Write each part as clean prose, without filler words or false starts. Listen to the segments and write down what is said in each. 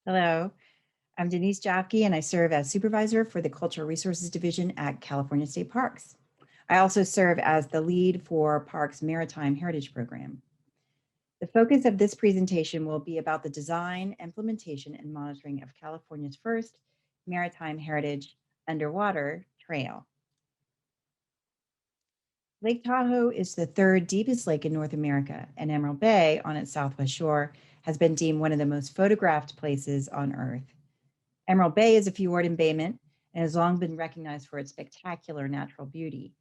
Hello, I'm Denise Jafke, and I serve as supervisor for the Cultural Resources Division at California State Parks. I also serve as the lead for Parks Maritime Heritage Program. The focus of this presentation will be about the design, implementation, and monitoring of California's first maritime heritage underwater trail. Lake Tahoe is the third deepest lake in North America, and Emerald Bay, on its southwest shore, has been deemed one of the most photographed places on Earth. Emerald Bay is a fjord embayment and has long been recognized for its spectacular natural beauty.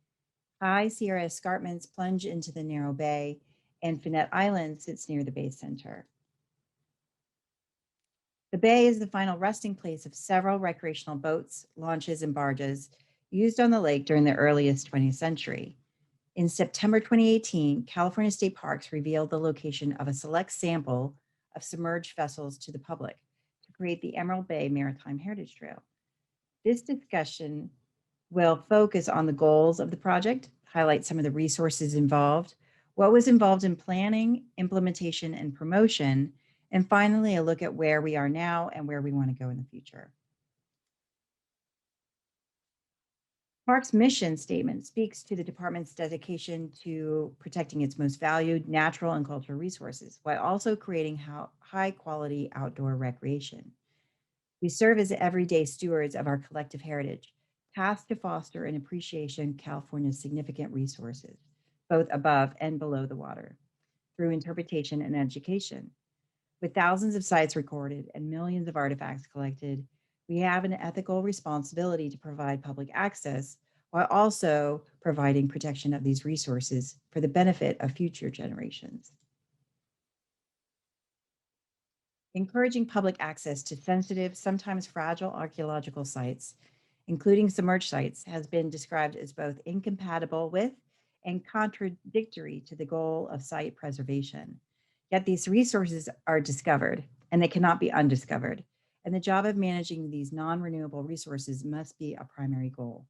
High Sierra escarpments plunge into the narrow bay, and Finette Island sits near the bay center. The bay is the final resting place of several recreational boats, launches, and barges used on the lake during the earliest 20th century. In September 2018, California State Parks revealed the location of a select sample of submerged vessels to the public to create the Emerald Bay Maritime Heritage Trail. This discussion will focus on the goals of the project, highlight some of the resources involved, what was involved in planning, implementation, and promotion, and finally, a look at where we are now and where we want to go in the future. Parks mission statement speaks to the department's dedication to protecting its most valued natural and cultural resources while also creating high quality outdoor recreation. We serve as everyday stewards of our collective heritage, tasked to foster an appreciation of California's significant resources, both above and below the water, through interpretation and education. With thousands of sites recorded and millions of artifacts collected, we have an ethical responsibility to provide public access while also providing protection of these resources for the benefit of future generations. Encouraging public access to sensitive, sometimes fragile archaeological sites, including submerged sites, has been described as both incompatible with and contradictory to the goal of site preservation. Yet these resources are discovered and they cannot be undiscovered. And the job of managing these non-renewable resources must be a primary goal.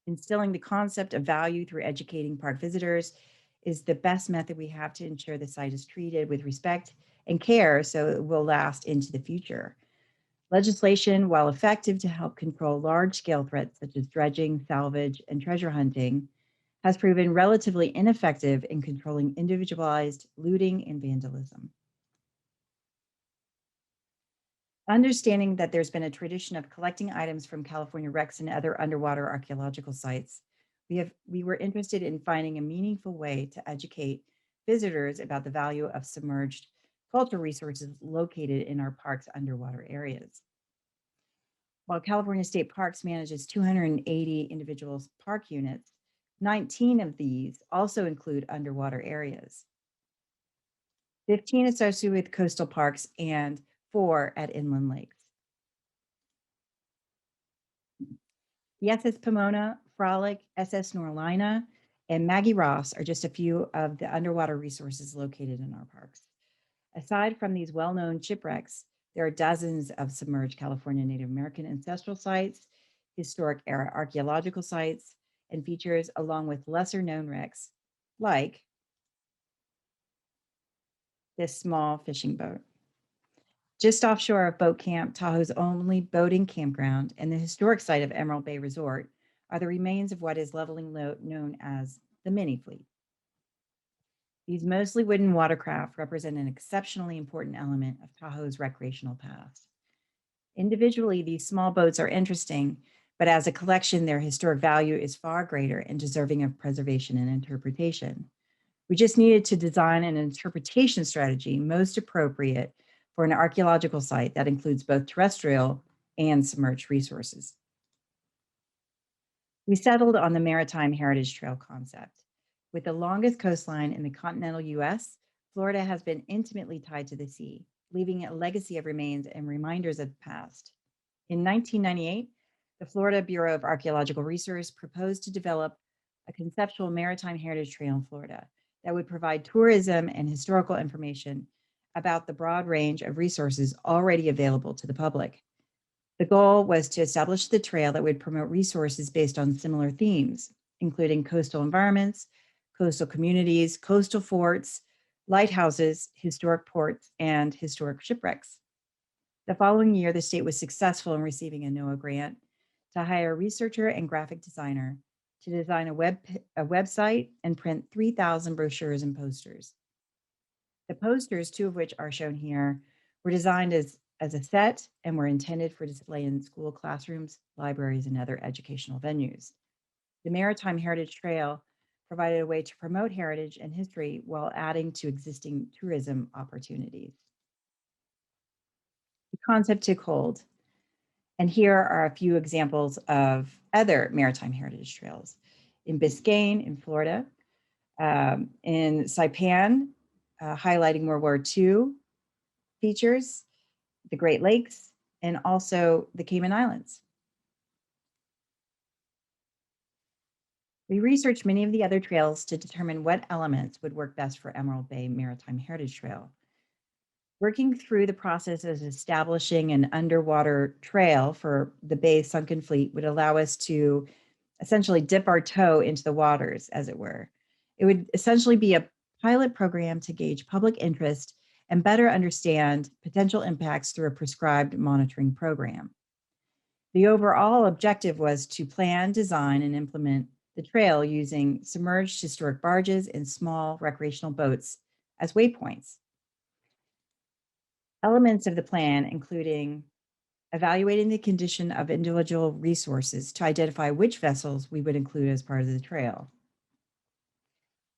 Instilling the concept of value through educating park visitors is the best method we have to ensure the site is treated with respect and care so it will last into the future. Legislation, while effective to help control large-scale threats such as dredging, salvage, and treasure hunting, has proven relatively ineffective in controlling individualized looting and vandalism. Understanding that there's been a tradition of collecting items from California wrecks and other underwater archaeological sites, we were interested in finding a meaningful way to educate visitors about the value of submerged cultural resources located in our park's underwater areas. While California State Parks manages 280 individual park units, 19 of these also include underwater areas. 15 associated with coastal parks and 4 at inland lakes. The SS Pomona, Frolic, SS Norlina, and Maggie Ross are just a few of the underwater resources located in our parks. Aside from these well-known shipwrecks, there are dozens of submerged California Native American ancestral sites, historic era archaeological sites, and features along with lesser known wrecks like this small fishing boat. Just offshore of Boat Camp, Tahoe's only boating campground, and the historic site of Emerald Bay Resort are the remains of what is lovingly known as the mini fleet. These mostly wooden watercraft represent an exceptionally important element of Tahoe's recreational past. Individually, these small boats are interesting, but as a collection, their historic value is far greater and deserving of preservation and interpretation. We just needed to design an interpretation strategy most appropriate for an archaeological site that includes both terrestrial and submerged resources. We settled on the Maritime Heritage Trail concept. With the longest coastline in the continental US, Florida has been intimately tied to the sea, leaving a legacy of remains and reminders of the past. In 1998, the Florida Bureau of Archaeological Research proposed to develop a conceptual maritime heritage trail in Florida that would provide tourism and historical information about the broad range of resources already available to the public. The goal was to establish the trail that would promote resources based on similar themes, including coastal environments, coastal communities, coastal forts, lighthouses, historic ports, and historic shipwrecks. The following year, the state was successful in receiving a NOAA grant to hire a researcher and graphic designer to design a website and print 3,000 brochures and posters. The posters, two of which are shown here, were designed as a set and were intended for display in school classrooms, libraries, and other educational venues. The Maritime Heritage Trail provided a way to promote heritage and history while adding to existing tourism opportunities. The concept took hold, and here are a few examples of other maritime heritage trails. In Biscayne, in Florida, in Saipan, highlighting World War II features, the Great Lakes, and also the Cayman Islands. We researched many of the other trails to determine what elements would work best for Emerald Bay Maritime Heritage Trail. Working through the process of establishing an underwater trail for the Bay's sunken fleet would allow us to essentially dip our toe into the waters, as it were. It would essentially be a pilot program to gauge public interest and better understand potential impacts through a prescribed monitoring program. The overall objective was to plan, design, and implement the trail using submerged historic barges and small recreational boats as waypoints. Elements of the plan, including evaluating the condition of individual resources to identify which vessels we would include as part of the trail,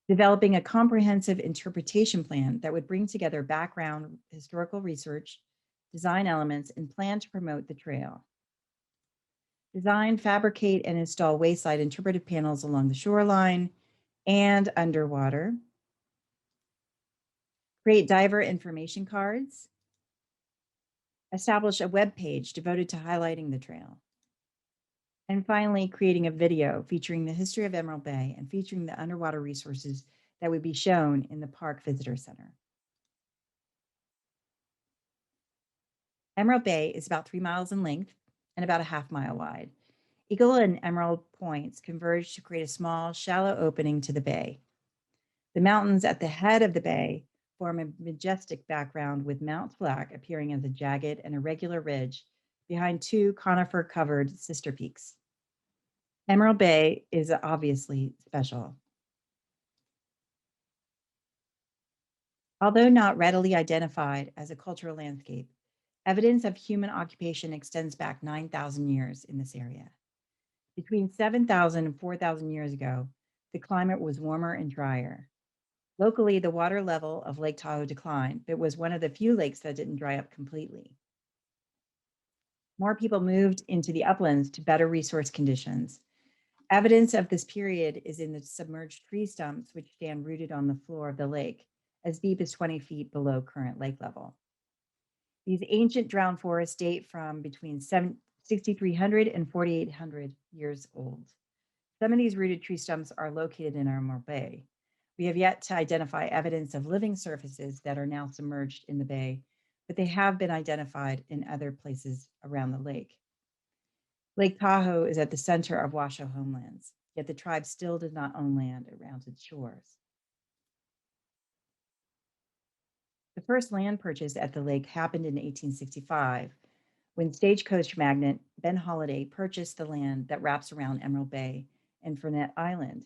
developing a comprehensive interpretation plan that would bring together background historical research, design elements, and plan to promote the trail, design, fabricate, and install wayside interpretive panels along the shoreline and underwater, create diver information cards, establish a web page devoted to highlighting the trail, and finally, creating a video featuring the history of Emerald Bay and featuring the underwater resources that would be shown in the Park Visitor Center. Emerald Bay is about 3 miles in length and about a half-mile wide. Eagle and Emerald Points converge to create a small, shallow opening to the bay. The mountains at the head of the bay form a majestic background with Mount Black appearing as a jagged and irregular ridge behind two conifer-covered sister peaks. Emerald Bay is obviously special. Although not readily identified as a cultural landscape, evidence of human occupation extends back 9,000 years in this area. Between 7,000 and 4,000 years ago, the climate was warmer and drier. Locally, the water level of Lake Tahoe declined, but was one of the few lakes that didn't dry up completely. More people moved into the uplands to better resource conditions. Evidence of this period is in the submerged tree stumps, which stand rooted on the floor of the lake, as deep as 20 feet below current lake level. These ancient drowned forests date from between 6,300 and 4,800 years old. Some of these rooted tree stumps are located in Emerald Bay. We have yet to identify evidence of living surfaces that are now submerged in the bay, but they have been identified in other places around the lake. Lake Tahoe is at the center of Washoe homelands, yet the tribe still did not own land around its shores. The first land purchase at the lake happened in 1865, when stagecoach magnate Ben Holliday purchased the land that wraps around Emerald Bay and Fernet Island.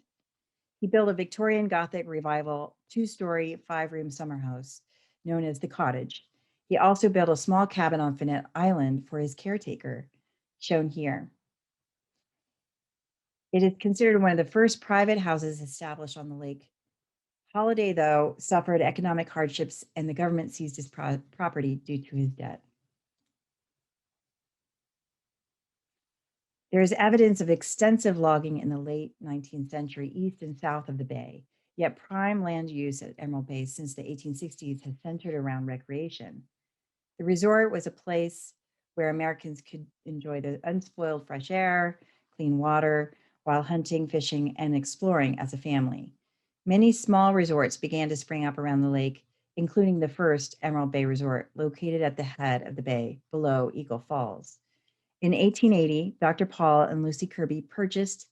He built a Victorian Gothic revival 2-story, 5-room summer house known as the Cottage. He also built a small cabin on Fernet Island for his caretaker, shown here. It is considered one of the first private houses established on the lake. Holliday, though, suffered economic hardships and the government seized his property due to his debt. There is evidence of extensive logging in the late 19th century east and south of the bay, yet prime land use at Emerald Bay since the 1860s has centered around recreation. The resort was a place where Americans could enjoy the unspoiled fresh air, clean water, while hunting, fishing, and exploring as a family. Many small resorts began to spring up around the lake, including the first Emerald Bay Resort, located at the head of the bay below Eagle Falls. In 1880, Dr. Paul and Lucy Kirby purchased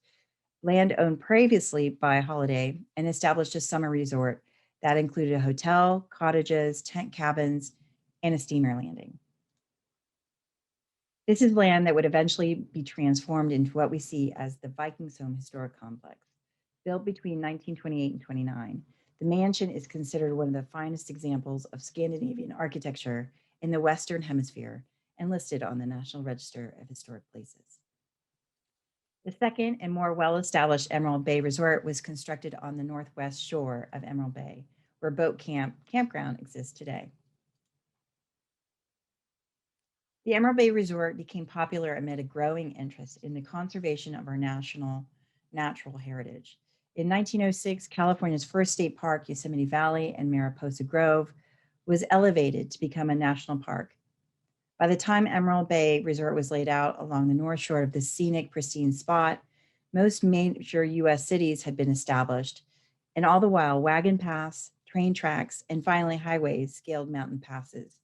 land owned previously by Holliday and established a summer resort that included a hotel, cottages, tent cabins, and a steamer landing. This is land that would eventually be transformed into what we see as the Vikingshome Historic Complex. Built between 1928 and 29, the mansion is considered one of the finest examples of Scandinavian architecture in the Western Hemisphere and listed on the National Register of Historic Places. The second and more well-established Emerald Bay Resort was constructed on the northwest shore of Emerald Bay, where campground exists today. The Emerald Bay Resort became popular amid a growing interest in the conservation of our national natural heritage. In 1906, California's first state park, Yosemite Valley and Mariposa Grove, was elevated to become a national park. By the time Emerald Bay Resort was laid out along the north shore of this scenic, pristine spot, most major US cities had been established, and all the while, wagon paths, train tracks, and finally highways scaled mountain passes.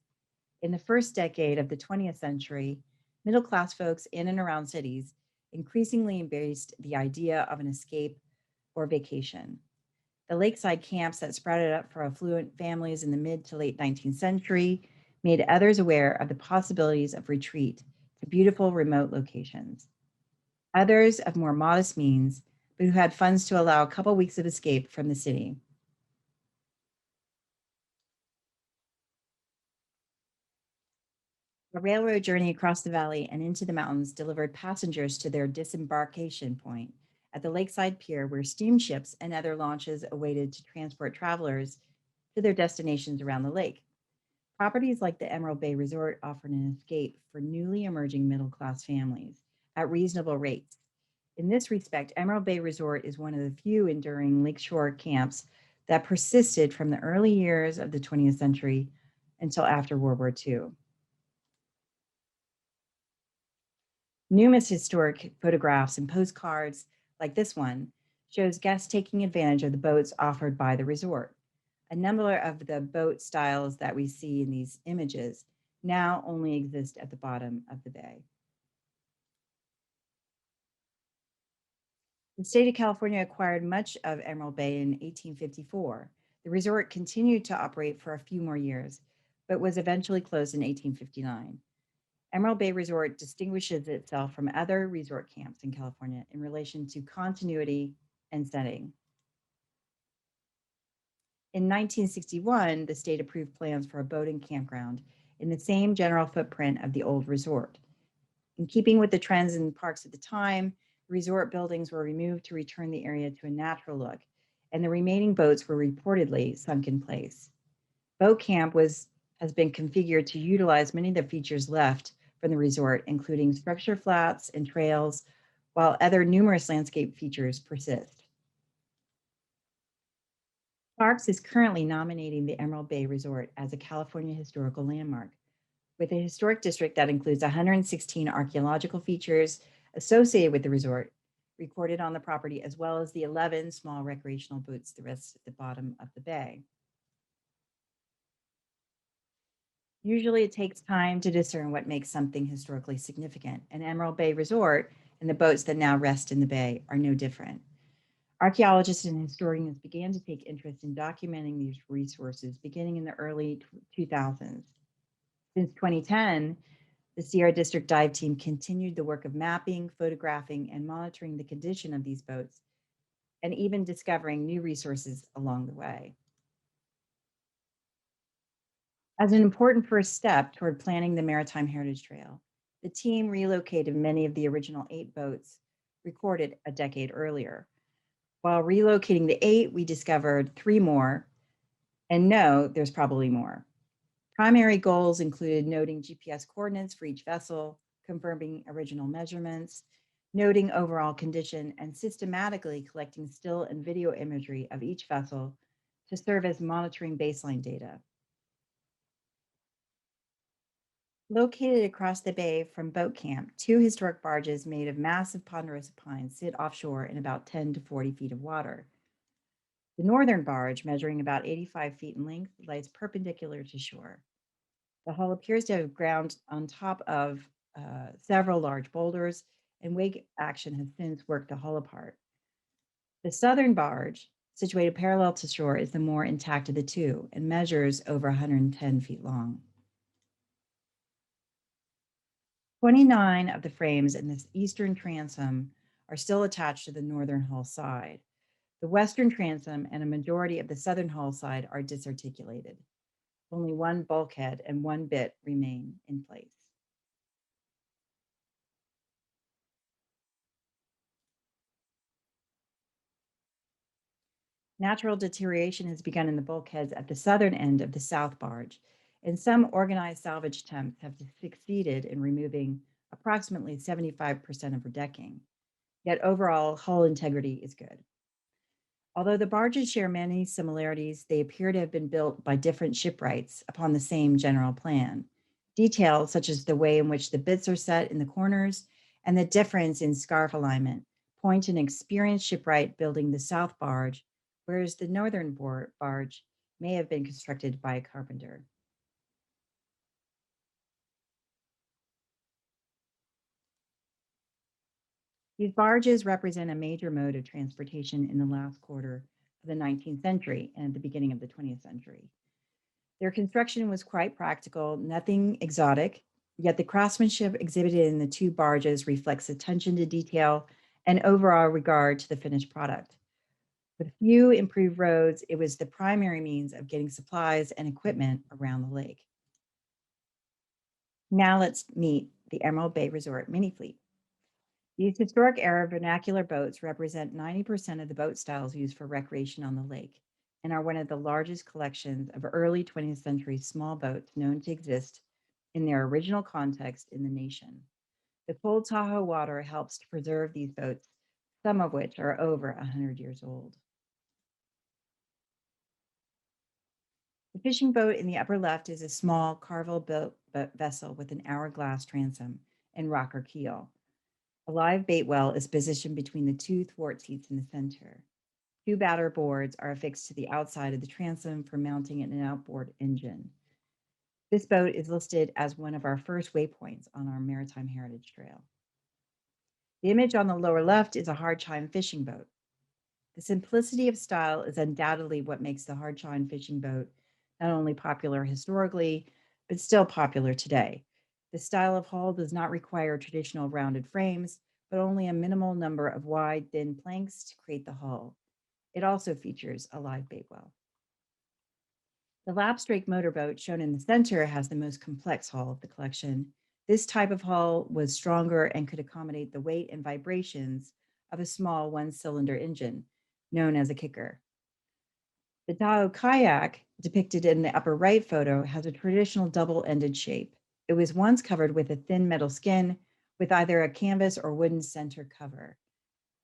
In the first decade of the 20th century, middle class folks in and around cities increasingly embraced the idea of an escape or vacation. The lakeside camps that sprouted up for affluent families in the mid to late 19th century made others aware of the possibilities of retreat to beautiful remote locations. Others of more modest means, but who had funds to allow a couple weeks of escape from the city. A railroad journey across the valley and into the mountains delivered passengers to their disembarkation point at the lakeside pier, where steamships and other launches awaited to transport travelers to their destinations around the lake. Properties like the Emerald Bay Resort offered an escape for newly emerging middle class families at reasonable rates. In this respect, Emerald Bay Resort is one of the few enduring lakeshore camps that persisted from the early years of the 20th century until after World War II. Numerous historic photographs and postcards, like this one, shows guests taking advantage of the boats offered by the resort. A number of the boat styles that we see in these images now only exist at the bottom of the bay. The state of California acquired much of Emerald Bay in 1854. The resort continued to operate for a few more years, but was eventually closed in 1859. Emerald Bay Resort distinguishes itself from other resort camps in California in relation to continuity and setting. In 1961, the state approved plans for a boating campground in the same general footprint of the old resort. In keeping with the trends in parks at the time, resort buildings were removed to return the area to a natural look, and the remaining boats were reportedly sunk in place. Boat camp has been configured to utilize many of the features left from the resort, including structure flats and trails, while other numerous landscape features persist. Parks is currently nominating the Emerald Bay Resort as a California Historical Landmark, with a historic district that includes 116 archaeological features associated with the resort recorded on the property, as well as the 11 small recreational boats that rest at the bottom of the bay. Usually it takes time to discern what makes something historically significant, and Emerald Bay Resort and the boats that now rest in the bay are no different. Archaeologists and historians began to take interest in documenting these resources beginning in the early 2000s. Since 2010, the Sierra District Dive Team continued the work of mapping, photographing, and monitoring the condition of these boats, and even discovering new resources along the way. As an important first step toward planning the Maritime Heritage Trail, the team relocated many of the original 8 boats recorded a decade earlier. While relocating the 8, we discovered 3 more, and no, there's probably more. Primary goals included noting GPS coordinates for each vessel, confirming original measurements, noting overall condition, and systematically collecting still and video imagery of each vessel to serve as monitoring baseline data. Located across the bay from boat camp, 2 historic barges made of massive ponderosa pines sit offshore in about 10 to 40 feet of water. The northern barge, measuring about 85 feet in length, lies perpendicular to shore. The hull appears to have ground on top of several large boulders, and wake action has since worked the hull apart. The southern barge, situated parallel to shore, is the more intact of the 2 and measures over 110 feet long. 29 of the frames in this eastern transom are still attached to the northern hull side. The western transom and a majority of the southern hull side are disarticulated. Only one bulkhead and one bit remain in place. Natural deterioration has begun in the bulkheads at the southern end of the south barge, and some organized salvage attempts have succeeded in removing approximately 75% of her decking. Yet overall, hull integrity is good. Although the barges share many similarities, they appear to have been built by different shipwrights upon the same general plan. Details such as the way in which the bits are set in the corners and the difference in scarf alignment point to an experienced shipwright building the south barge, whereas the northern barge may have been constructed by a carpenter. These barges represent a major mode of transportation in the last quarter of the 19th century and at the beginning of the 20th century. Their construction was quite practical, nothing exotic, yet the craftsmanship exhibited in the two barges reflects attention to detail and overall regard to the finished product. With few improved roads, it was the primary means of getting supplies and equipment around the lake. Now let's meet the Emerald Bay Resort mini fleet. These historic era vernacular boats represent 90% of the boat styles used for recreation on the lake and are one of the largest collections of early 20th century small boats known to exist in their original context in the nation. The cold Tahoe water helps to preserve these boats, some of which are over 100 years old. The fishing boat in the upper left is a small carvel built vessel with an hourglass transom and rocker keel. A live bait well is positioned between the two thwart seats in the center. Two batter boards are affixed to the outside of the transom for mounting an outboard engine. This boat is listed as one of our first waypoints on our Maritime Heritage Trail. The image on the lower left is a hard chine fishing boat. The simplicity of style is undoubtedly what makes the hard chine fishing boat not only popular historically, but still popular today. The style of hull does not require traditional rounded frames, but only a minimal number of wide, thin planks to create the hull. It also features a live bait well. The lapstrake motorboat shown in the center has the most complex hull of the collection. This type of hull was stronger and could accommodate the weight and vibrations of a small one-cylinder engine, known as a kicker. The Tahoe kayak, depicted in the upper right photo, has a traditional double-ended shape. It was once covered with a thin metal skin with either a canvas or wooden center cover.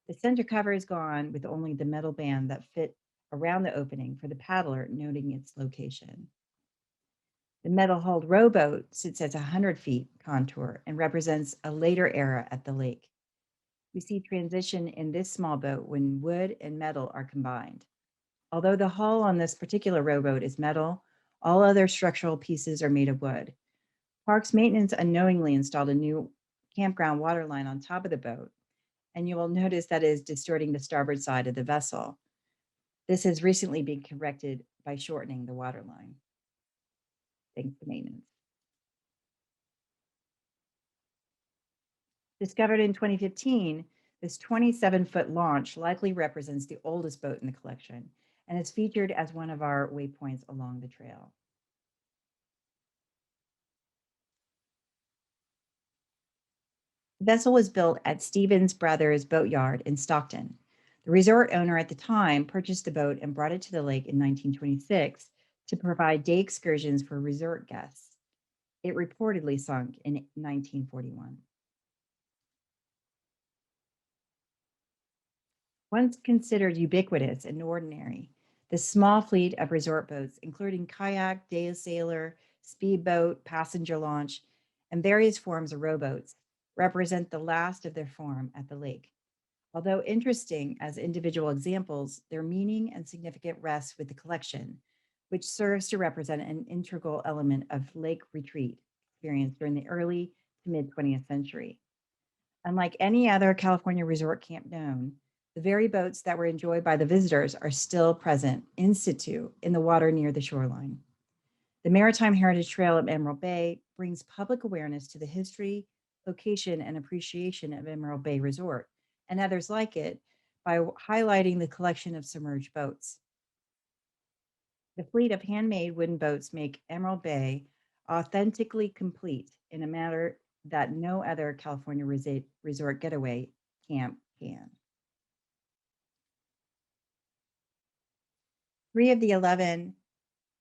The center cover is gone with only the metal band that fit around the opening for the paddler, noting its location. The metal-hulled rowboat sits at 100 feet contour and represents a later era at the lake. We see transition in this small boat when wood and metal are combined. Although the hull on this particular rowboat is metal, all other structural pieces are made of wood. Parks Maintenance unknowingly installed a new campground water line on top of the boat, and you will notice that it is distorting the starboard side of the vessel. This has recently been corrected by shortening the water line. Thanks to maintenance. Discovered in 2015, this 27-foot launch likely represents the oldest boat in the collection and is featured as one of our waypoints along the trail. The vessel was built at Stevens Brothers Boatyard in Stockton. The resort owner at the time purchased the boat and brought it to the lake in 1926 to provide day excursions for resort guests. It reportedly sunk in 1941. Once considered ubiquitous and ordinary, the small fleet of resort boats, including kayak, day sailor, speedboat, passenger launch, and various forms of rowboats, represent the last of their form at the lake. Although interesting as individual examples, their meaning and significance rests with the collection, which serves to represent an integral element of lake retreat experienced during the early to mid 20th century. Unlike any other California resort camp known, the very boats that were enjoyed by the visitors are still present in situ in the water near the shoreline. The Maritime Heritage Trail at Emerald Bay brings public awareness to the history, location and appreciation of Emerald Bay Resort and others like it by highlighting the collection of submerged boats. The fleet of handmade wooden boats make Emerald Bay authentically complete in a manner that no other California resort getaway camp can. Three of the 11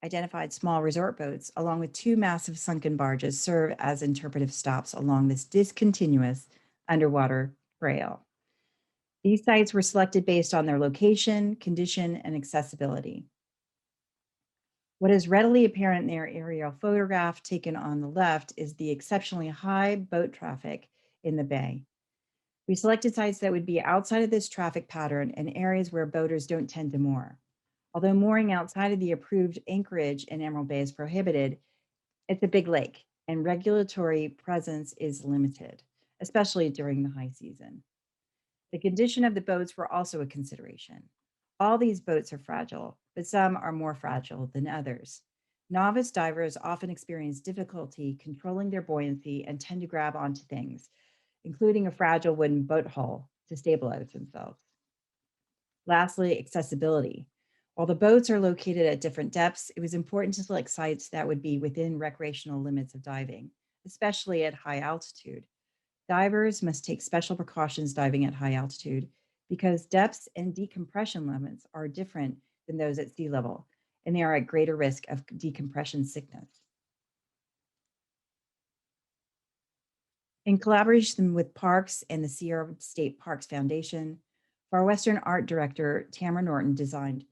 identified small resort boats, along with two massive sunken barges, serve as interpretive stops along this discontinuous underwater trail. These sites were selected based on their location, condition, and accessibility. What is readily apparent in their aerial photograph taken on the left is the exceptionally high boat traffic in the bay. We selected sites that would be outside of this traffic pattern and areas where boaters don't tend to moor. Although mooring outside of the approved anchorage in Emerald Bay is prohibited, it's a big lake and regulatory presence is limited, especially during the high season. The condition of the boats were also a consideration. All these boats are fragile, but some are more fragile than others. Novice divers often experience difficulty controlling their buoyancy and tend to grab onto things, including a fragile wooden boat hull, to stabilize themselves. Lastly, accessibility. While the boats are located at different depths, it was important to select sites that would be within recreational limits of diving, especially at high altitude. Divers must take special precautions diving at high altitude because depths and decompression limits are different than those at sea level, and they are at greater risk of decompression sickness. In collaboration with Parks and the Sierra State Parks Foundation, Far Western Art Director Tamara Norton designed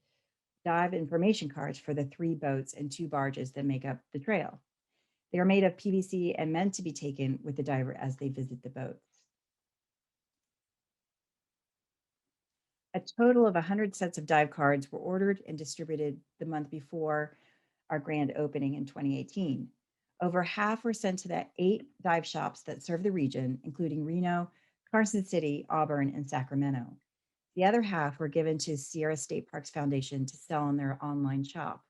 dive information cards for the three boats and two barges that make up the trail. They are made of PVC and meant to be taken with the diver as they visit the boats. A total of 100 sets of dive cards were ordered and distributed the month before our grand opening in 2018. Over half were sent to the 8 dive shops that serve the region, including Reno, Carson City, Auburn, and Sacramento. The other half were given to Sierra State Parks Foundation to sell in their online shop.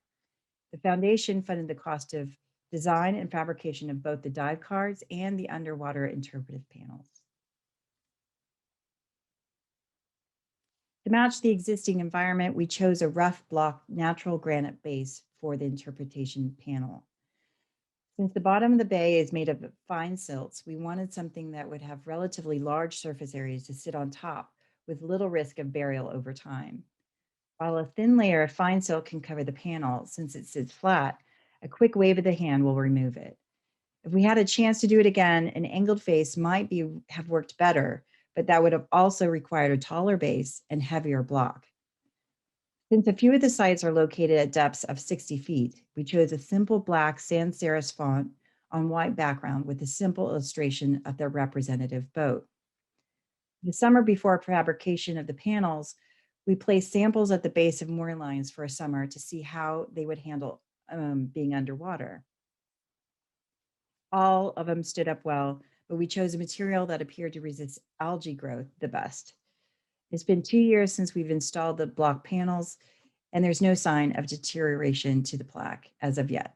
The foundation funded the cost of design and fabrication of both the dive cards and the underwater interpretive panels. To match the existing environment, we chose a rough block natural granite base for the interpretation panel. Since the bottom of the bay is made of fine silts, we wanted something that would have relatively large surface areas to sit on top with little risk of burial over time. While a thin layer of fine silt can cover the panel, since it sits flat, a quick wave of the hand will remove it. If we had a chance to do it again, an angled face might have worked better, but that would have also required a taller base and heavier block. Since a few of the sites are located at depths of 60 feet, we chose a simple black sans serif font on white background with a simple illustration of the representative boat. The summer before fabrication of the panels, we placed samples at the base of mooring lines for a summer to see how they would handle being underwater. All of them stood up well, but we chose a material that appeared to resist algae growth the best. It's been 2 years since we've installed the block panels, and there's no sign of deterioration to the plaque as of yet.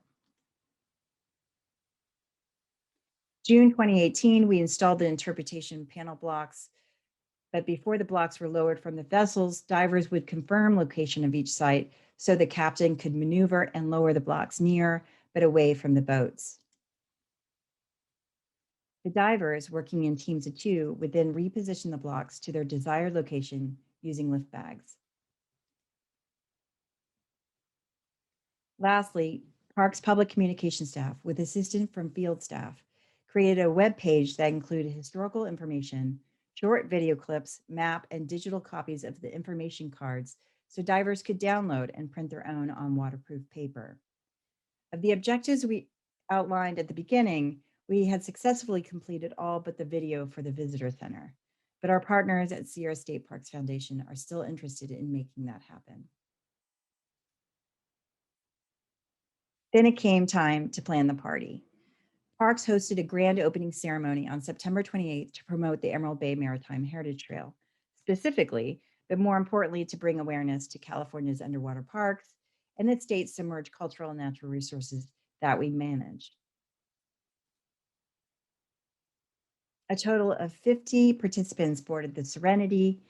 June 2018, we installed the interpretation panel blocks, but before the blocks were lowered from the vessels, divers would confirm location of each site so the captain could maneuver and lower the blocks near but away from the boats. The divers, working in teams of 2, would then reposition the blocks to their desired location using lift bags. Lastly, Parks public communication staff, with assistance from field staff, created a web page that included historical information, short video clips, map, and digital copies of the information cards so divers could download and print their own on waterproof paper. Of the objectives we outlined at the beginning, we had successfully completed all but the video for the visitor center, but our partners at Sierra State Parks Foundation are still interested in making that happen. Then it came time to plan the party. Parks hosted a grand opening ceremony on September 28th to promote the Emerald Bay Maritime Heritage Trail, specifically, but more importantly, to bring awareness to California's underwater parks and the state's submerged cultural and natural resources that we manage. A total of 50 participants boarded the Serenity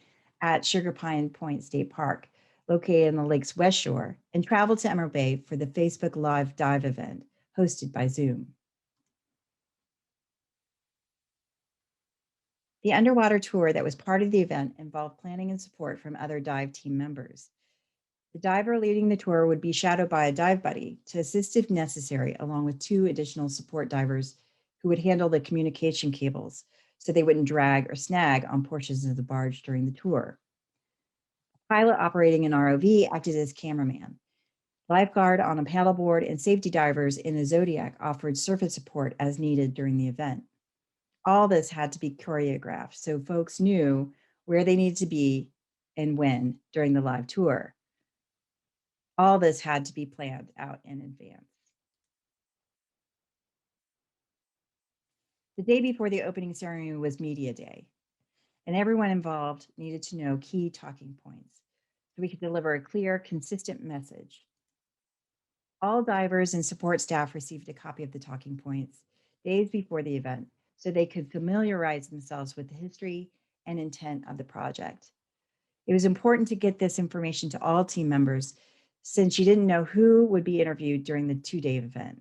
at Sugar Pine Point State Park, located on the lake's west shore, and traveled to Emerald Bay for the Facebook Live Dive event hosted by Zoom. The underwater tour that was part of the event involved planning and support from other dive team members. The diver leading the tour would be shadowed by a dive buddy to assist if necessary, along with two additional support divers who would handle the communication cables so they wouldn't drag or snag on portions of the barge during the tour. A pilot operating an ROV acted as cameraman. Lifeguard on a paddleboard and safety divers in a Zodiac offered surface support as needed during the event. All this had to be choreographed so folks knew where they needed to be and when during the live tour. All this had to be planned out in advance. The day before the opening ceremony was media day, and everyone involved needed to know key talking points so we could deliver a clear, consistent message. All divers and support staff received a copy of the talking points days before the event so they could familiarize themselves with the history and intent of the project. It was important to get this information to all team members since you didn't know who would be interviewed during the two-day event.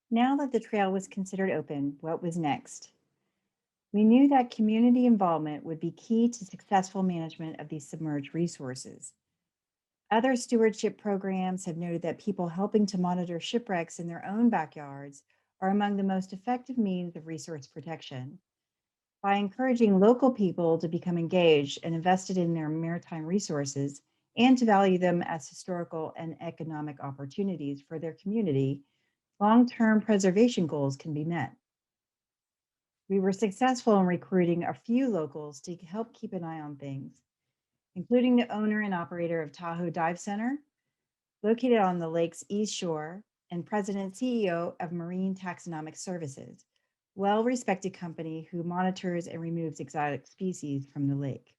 Now that the trail was considered open, what was next? We knew that community involvement would be key to successful management of these submerged resources. Other stewardship programs have noted that people helping to monitor shipwrecks in their own backyards are among the most effective means of resource protection. By encouraging local people to become engaged and invested in their maritime resources and to value them as historical and economic opportunities for their community, long-term preservation goals can be met. We were successful in recruiting a few locals to help keep an eye on things, including the owner and operator of Tahoe Dive Center, located on the lake's east shore, and president CEO of Marine Taxonomic Services, well-respected company who monitors and removes exotic species from the lake.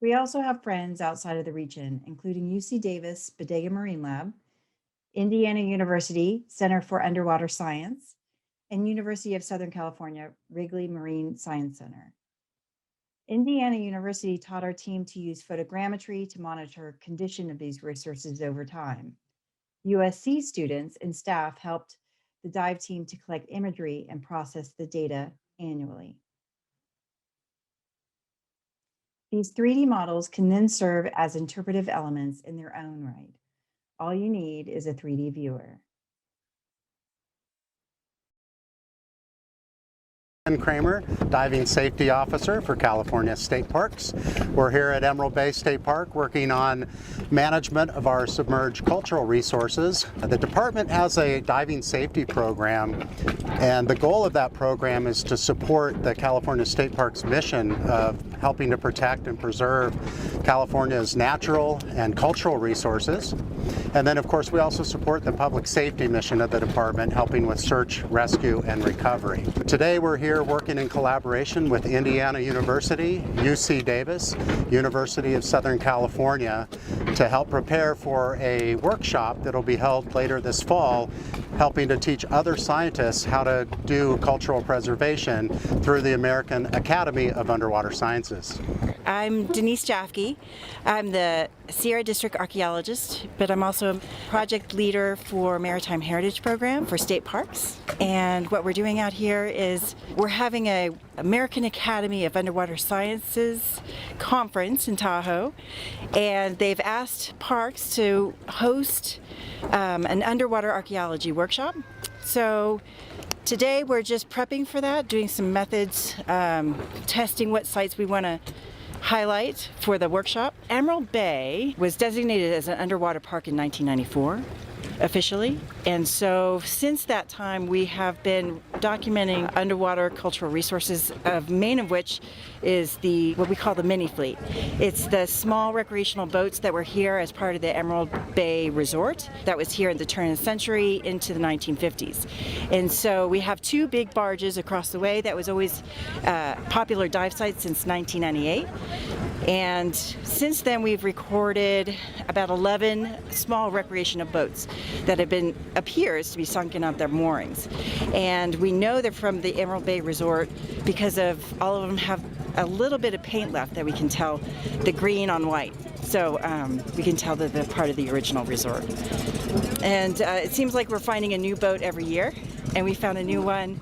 We also have friends outside of the region, including UC Davis Bodega Marine Lab, Indiana University Center for Underwater Science, and University of Southern California Wrigley Marine Science Center. Indiana University taught our team to use photogrammetry to monitor condition of these resources over time. USC students and staff helped the dive team to collect imagery and process the data annually. These 3D models can then serve as interpretive elements in their own right. All you need is a 3D viewer. Kramer, Diving Safety Officer for California State Parks. We're here at Emerald Bay State Park working on management of our submerged cultural resources. The department has a diving safety program, and the goal of that program is to support the California State Parks mission of helping to protect and preserve California's natural and cultural resources. And then, of course, we also support the public safety mission of the department, helping with search, rescue, and recovery. Today, we're here working in collaboration with Indiana University, UC Davis, University of Southern California, to help prepare for a workshop that'll be held later this fall, helping to teach other scientists how to do cultural preservation through the American Academy of Underwater Sciences. I'm Denise Jaffke. I'm the Sierra District Archaeologist, but I'm also a project leader for Maritime Heritage Program for state parks. And what we're doing out here is we're having a American Academy of Underwater Sciences conference in Tahoe, and they've asked parks to host an underwater archaeology workshop. So today we're just prepping for that, doing some methods, testing what sites we want to highlight for the workshop. Emerald Bay was designated as an underwater park in 1994 officially, and so since that time we have been documenting underwater cultural resources, of main of which is what we call the mini fleet. It's the small recreational boats that were here as part of the Emerald Bay Resort that was here at the turn of the century into the 1950s. And so we have two big barges across the way. That was always a popular dive site since 1998. And since then, we've recorded about 11 small recreational boats that appears to be sunken at their moorings. And we know they're from the Emerald Bay Resort because all of them have a little bit of paint left that we can tell the green on white. So we can tell that they're part of the original resort. And it seems like we're finding a new boat every year. And we found a new one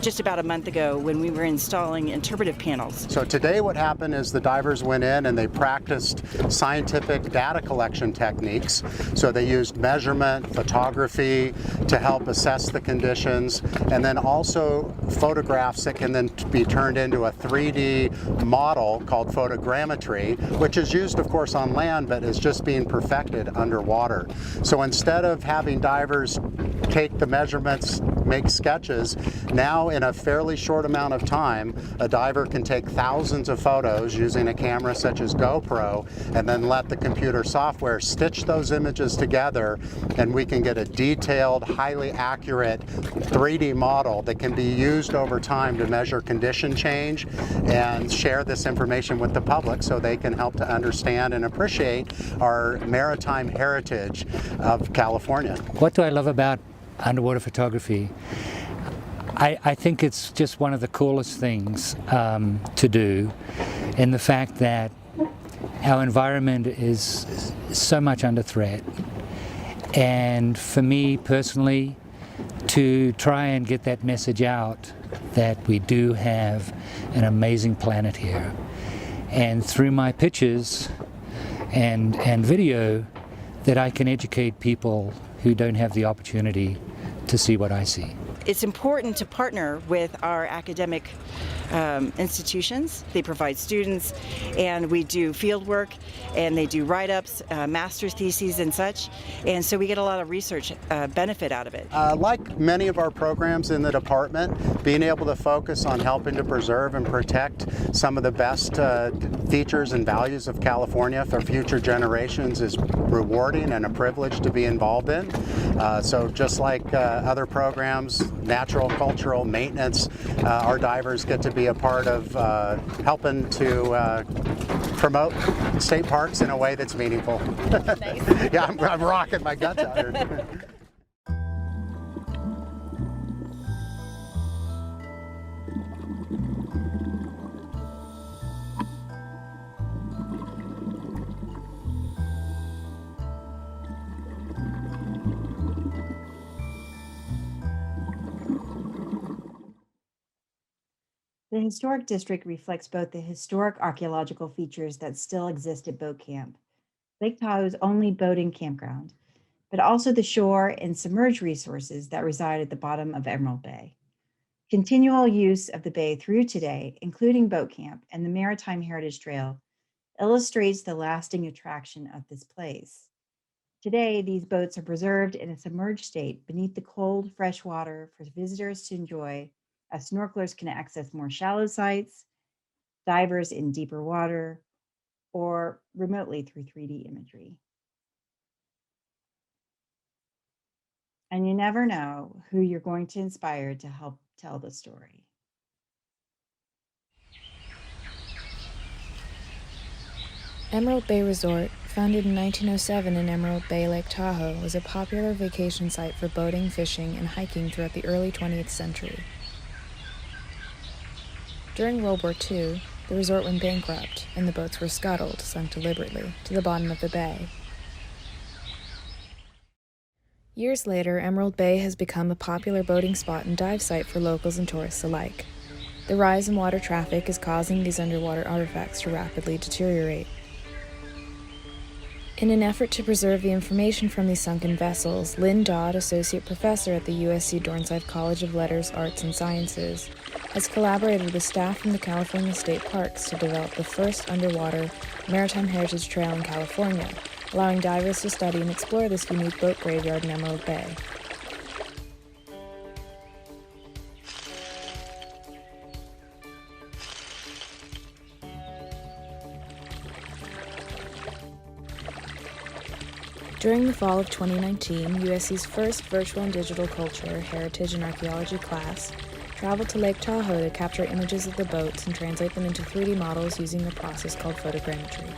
just about a month ago when we were installing interpretive panels. So today what happened is the divers went in and they practiced scientific data collection techniques. So they used measurement, photography to help assess the conditions, and then also photographs that can then be turned into a 3D model called photogrammetry, which is used of course on land but is just being perfected underwater. So instead of having divers take the measurements, make sketches, now in a fairly short amount of time, a diver can take thousands of photos using a camera such as GoPro and then let the computer software stitch those images together, and we can get a detailed, highly accurate 3D model that can be used over time to measure condition change and share this information with the public so they can help to understand and appreciate our maritime heritage of California. What do I love about underwater photography? I think it's just one of the coolest things to do, in the fact that our environment is so much under threat. And for me personally, to try and get that message out that we do have an amazing planet here. And through my pictures and video, that I can educate people who don't have the opportunity to see what I see. It's important to partner with our academic institutions. They provide students, and we do field work, and they do write-ups, master's theses and such, and so we get a lot of research benefit out of it. Like many of our programs in the department, being able to focus on helping to preserve and protect some of the best features and values of California for future generations is rewarding and a privilege to be involved in. So just like other programs, natural, cultural, maintenance, our divers get to be a part of helping to promote state parks in a way that's meaningful. Nice. Yeah, I'm rocking my guts out here. The Historic District reflects both the historic archaeological features that still exist at Boat Camp, Lake Tahoe's only boating campground, but also the shore and submerged resources that reside at the bottom of Emerald Bay. Continual use of the bay through today, including Boat Camp and the Maritime Heritage Trail, illustrates the lasting attraction of this place. Today, these boats are preserved in a submerged state beneath the cold, fresh water for visitors to enjoy, as snorkelers can access more shallow sites, divers in deeper water, or remotely through 3D imagery. And you never know who you're going to inspire to help tell the story. Emerald Bay Resort, founded in 1907 in Emerald Bay, Lake Tahoe, was a popular vacation site for boating, fishing, and hiking throughout the early 20th century. During World War II, the resort went bankrupt, and the boats were scuttled, sunk deliberately, to the bottom of the bay. Years later, Emerald Bay has become a popular boating spot and dive site for locals and tourists alike. The rise in water traffic is causing these underwater artifacts to rapidly deteriorate. In an effort to preserve the information from these sunken vessels, Lynn Dodd, associate professor at the USC Dornsife College of Letters, Arts, and Sciences, has collaborated with staff from the California State Parks to develop the first underwater maritime heritage trail in California, allowing divers to study and explore this unique boat graveyard in Emerald Bay. During the fall of 2019, USC's first virtual and digital culture, heritage, and archaeology class traveled to Lake Tahoe to capture images of the boats and translate them into 3D models using a process called photogrammetry.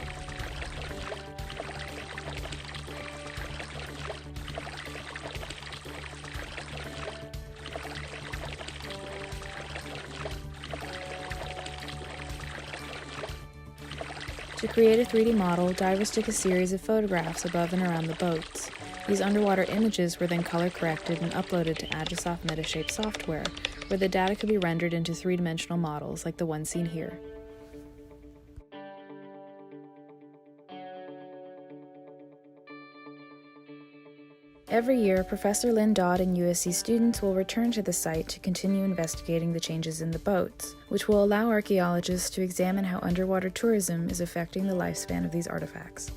To create a 3D model, divers took a series of photographs above and around the boats. These underwater images were then color corrected and uploaded to Agisoft Metashape software, where the data could be rendered into three-dimensional models like the one seen here. Every year, Professor Lynn Dodd and USC students will return to the site to continue investigating the changes in the boats, which will allow archaeologists to examine how underwater tourism is affecting the lifespan of these artifacts.